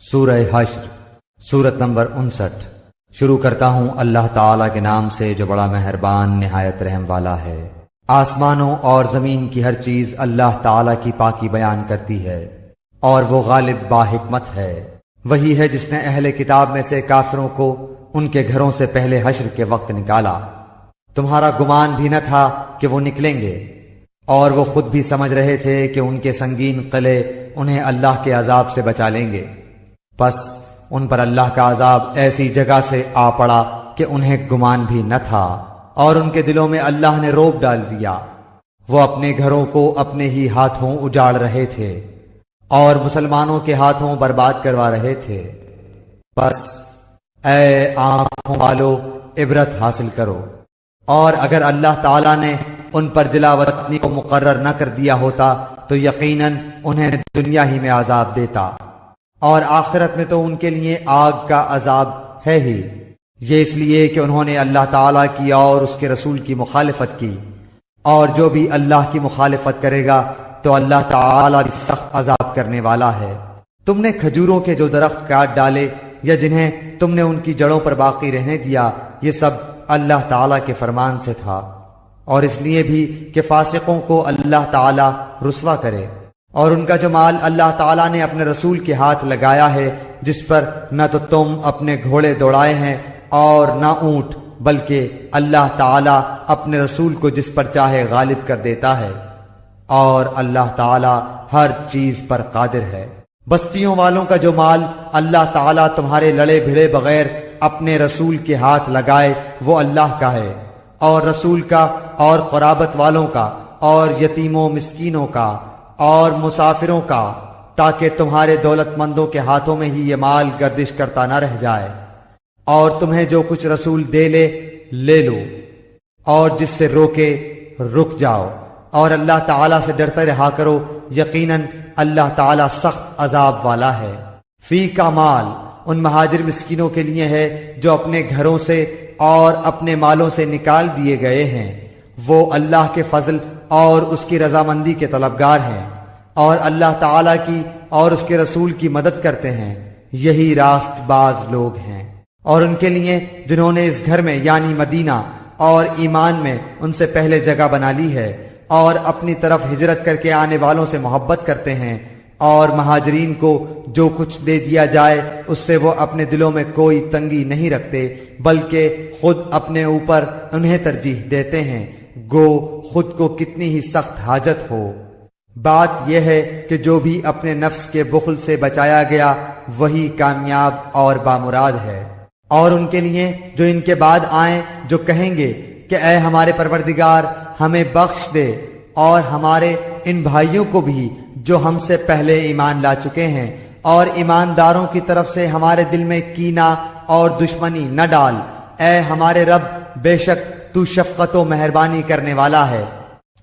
سورہ حشر سورت نمبر 59۔ شروع کرتا ہوں اللہ تعالیٰ کے نام سے جو بڑا مہربان نہایت رحم والا ہے۔ آسمانوں اور زمین کی ہر چیز اللہ تعالیٰ کی پاکی بیان کرتی ہے، اور وہ غالب باحکمت ہے۔ وہی ہے جس نے اہل کتاب میں سے کافروں کو ان کے گھروں سے پہلے حشر کے وقت نکالا۔ تمہارا گمان بھی نہ تھا کہ وہ نکلیں گے، اور وہ خود بھی سمجھ رہے تھے کہ ان کے سنگین قلعے انہیں اللہ کے عذاب سے بچا لیں گے، پس ان پر اللہ کا عذاب ایسی جگہ سے آ پڑا کہ انہیں گمان بھی نہ تھا، اور ان کے دلوں میں اللہ نے روب ڈال دیا۔ وہ اپنے گھروں کو اپنے ہی ہاتھوں اجاڑ رہے تھے اور مسلمانوں کے ہاتھوں برباد کروا رہے تھے۔ پس اے آنکھوں والو عبرت حاصل کرو، اور اگر اللہ تعالیٰ نے ان پر جلا وطنی کو مقرر نہ کر دیا ہوتا تو یقیناً انہیں دنیا ہی میں عذاب دیتا، اور آخرت میں تو ان کے لیے آگ کا عذاب ہے ہی۔ یہ اس لیے کہ انہوں نے اللہ تعالیٰ کی اور اس کے رسول کی مخالفت کی، اور جو بھی اللہ کی مخالفت کرے گا تو اللہ تعالیٰ بھی سخت عذاب کرنے والا ہے۔ تم نے کھجوروں کے جو درخت کاٹ ڈالے یا جنہیں تم نے ان کی جڑوں پر باقی رہنے دیا، یہ سب اللہ تعالیٰ کے فرمان سے تھا، اور اس لیے بھی کہ فاسقوں کو اللہ تعالیٰ رسوا کرے۔ اور ان کا جو مال اللہ تعالیٰ نے اپنے رسول کے ہاتھ لگایا ہے، جس پر نہ تو تم اپنے گھوڑے دوڑائے ہیں اور نہ اونٹ، بلکہ اللہ تعالیٰ اپنے رسول کو جس پر چاہے غالب کر دیتا ہے، اور اللہ تعالیٰ ہر چیز پر قادر ہے۔ بستیوں والوں کا جو مال اللہ تعالیٰ تمہارے لڑے بھڑے بغیر اپنے رسول کے ہاتھ لگائے وہ اللہ کا ہے، اور رسول کا، اور قرابت والوں کا، اور یتیموں مسکینوں کا، اور مسافروں کا، تاکہ تمہارے دولت مندوں کے ہاتھوں میں ہی یہ مال گردش کرتا نہ رہ جائے، اور تمہیں جو کچھ رسول دے لے لو، اور جس سے روکے رک جاؤ، اور اللہ تعالیٰ سے ڈرتے رہا کرو، یقیناً اللہ تعالیٰ سخت عذاب والا ہے۔ فی کا مال ان مہاجر مسکینوں کے لیے ہے جو اپنے گھروں سے اور اپنے مالوں سے نکال دیے گئے ہیں، وہ اللہ کے فضل اور اس کی رضامندی کے طلبگار ہیں، اور اللہ تعالیٰ کی اور اس کے رسول کی مدد کرتے ہیں، یہی راست باز لوگ ہیں۔ اور ان کے لیے جنہوں نے اس گھر میں یعنی مدینہ اور ایمان میں ان سے پہلے جگہ بنا لی ہے، اور اپنی طرف ہجرت کر کے آنے والوں سے محبت کرتے ہیں، اور مہاجرین کو جو کچھ دے دیا جائے اس سے وہ اپنے دلوں میں کوئی تنگی نہیں رکھتے، بلکہ خود اپنے اوپر انہیں ترجیح دیتے ہیں، گو خود کو کتنی ہی سخت حاجت ہو۔ بات یہ ہے کہ جو بھی اپنے نفس کے بخل سے بچایا گیا وہی کامیاب اور بامراد ہے۔ اور ان کے لیے جو ان کے بعد آئیں جو کہیں گے کہ اے ہمارے پروردگار ہمیں بخش دے، اور ہمارے ان بھائیوں کو بھی جو ہم سے پہلے ایمان لا چکے ہیں، اور ایمانداروں کی طرف سے ہمارے دل میں کینہ اور دشمنی نہ ڈال، اے ہمارے رب بے شک تو شفقت و مہربانی کرنے والا ہے۔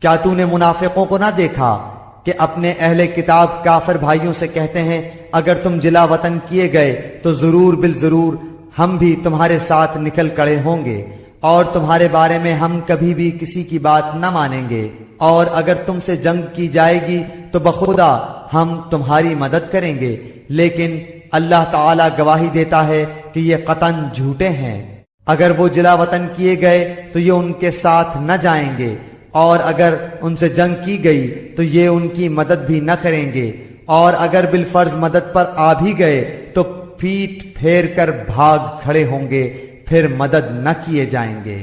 کیا تو نے منافقوں کو نہ دیکھا کہ اپنے اہل کتاب کافر بھائیوں سے کہتے ہیں اگر تم جلا وطن کیے گئے تو ضرور بالضرور ہم بھی تمہارے ساتھ نکل کڑے ہوں گے، اور تمہارے بارے میں ہم کبھی بھی کسی کی بات نہ مانیں گے، اور اگر تم سے جنگ کی جائے گی تو بخدا ہم تمہاری مدد کریں گے، لیکن اللہ تعالیٰ گواہی دیتا ہے کہ یہ قطعاً جھوٹے ہیں۔ اگر وہ جلا وطن کیے گئے تو یہ ان کے ساتھ نہ جائیں گے، اور اگر ان سے جنگ کی گئی تو یہ ان کی مدد بھی نہ کریں گے، اور اگر بالفرض مدد پر آ بھی گئے تو پیٹ پھیر کر بھاگ کھڑے ہوں گے، پھر مدد نہ کیے جائیں گے۔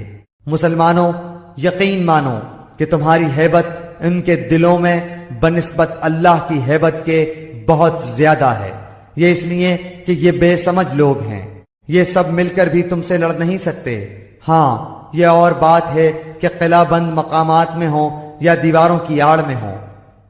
مسلمانوں یقین مانو کہ تمہاری ہیبت ان کے دلوں میں بنسبت اللہ کی ہیبت کے بہت زیادہ ہے، یہ اس لیے کہ یہ بے سمجھ لوگ ہیں، یہ سب مل کر بھی تم سے لڑ نہیں سکتے۔ ہاں یہ اور بات ہے کہ قلعہ بند مقامات میں ہوں یا دیواروں کی آڑ میں ہوں،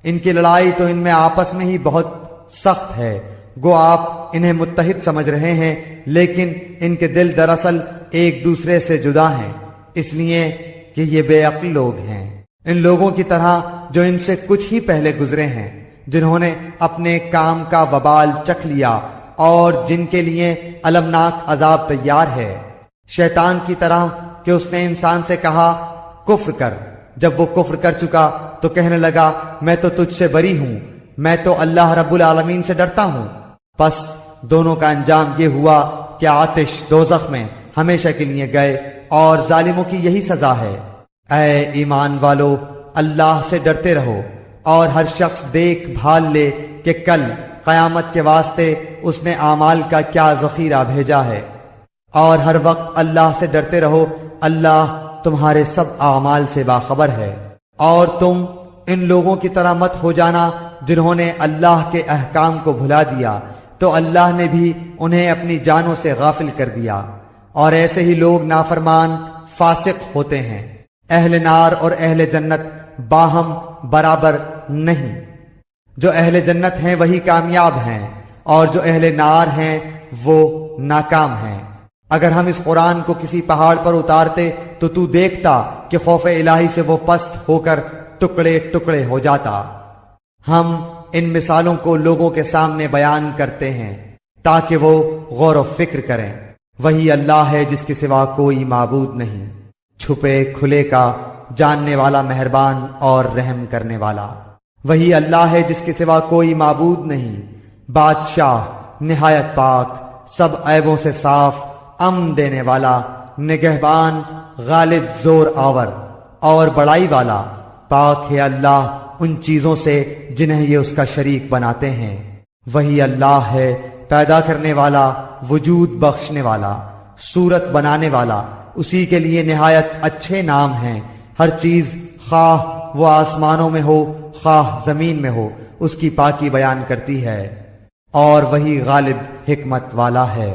ان کی لڑائی تو ان میں آپس میں ہی بہت سخت ہے، گو آپ انہیں متحد سمجھ رہے ہیں لیکن ان کے دل دراصل ایک دوسرے سے جدا ہیں، اس لیے کہ یہ بے عقل لوگ ہیں، ان لوگوں کی طرح جو ان سے کچھ ہی پہلے گزرے ہیں، جنہوں نے اپنے کام کا وبال چکھ لیا اور جن کے لیے المناک عذاب تیار ہے۔ شیطان کی طرح کہ اس نے انسان سے کہا کفر کر، جب وہ کفر کر چکا تو کہنے لگا میں تو تجھ سے بری ہوں، میں تو اللہ رب العالمین سے ڈرتا ہوں۔ پس دونوں کا انجام یہ ہوا کہ آتش دوزخ میں ہمیشہ کے لیے گئے اور ظالموں کی یہی سزا ہے۔ اے ایمان والو، اللہ سے ڈرتے رہو اور ہر شخص دیکھ بھال لے کہ کل قیامت کے واسطے اس نے اعمال کا کیا ذخیرہ بھیجا ہے، اور ہر وقت اللہ سے ڈرتے رہو، اللہ تمہارے سب اعمال سے باخبر ہے۔ اور تم ان لوگوں کی طرح مت ہو جانا جنہوں نے اللہ کے احکام کو بھلا دیا تو اللہ نے بھی انہیں اپنی جانوں سے غافل کر دیا، اور ایسے ہی لوگ نافرمان فاسق ہوتے ہیں۔ اہل نار اور اہل جنت باہم برابر نہیں، جو اہل جنت ہیں وہی کامیاب ہیں اور جو اہل نار ہیں وہ ناکام ہیں۔ اگر ہم اس قرآن کو کسی پہاڑ پر اتارتے تو دیکھتا کہ خوف الہی سے وہ پست ہو کر ٹکڑے ٹکڑے ہو جاتا۔ ہم ان مثالوں کو لوگوں کے سامنے بیان کرتے ہیں تاکہ وہ غور و فکر کریں۔ وہی اللہ ہے جس کے سوا کوئی معبود نہیں، چھپے کھلے کا جاننے والا، مہربان اور رحم کرنے والا۔ وہی اللہ ہے جس کے سوا کوئی معبود نہیں، بادشاہ نہایت پاک، سب عیبوں سے صاف، امن دینے والا، نگہبان، غالب، زور آور اور بڑائی والا۔ پاک ہے اللہ ان چیزوں سے جنہیں یہ اس کا شریک بناتے ہیں۔ وہی اللہ ہے پیدا کرنے والا، وجود بخشنے والا، صورت بنانے والا۔ اسی کے لیے نہایت اچھے نام ہیں۔ ہر چیز خواہ وہ آسمانوں میں ہو خواہ زمین میں ہو اس کی پاکی بیان کرتی ہے، اور وہی غالب حکمت والا ہے۔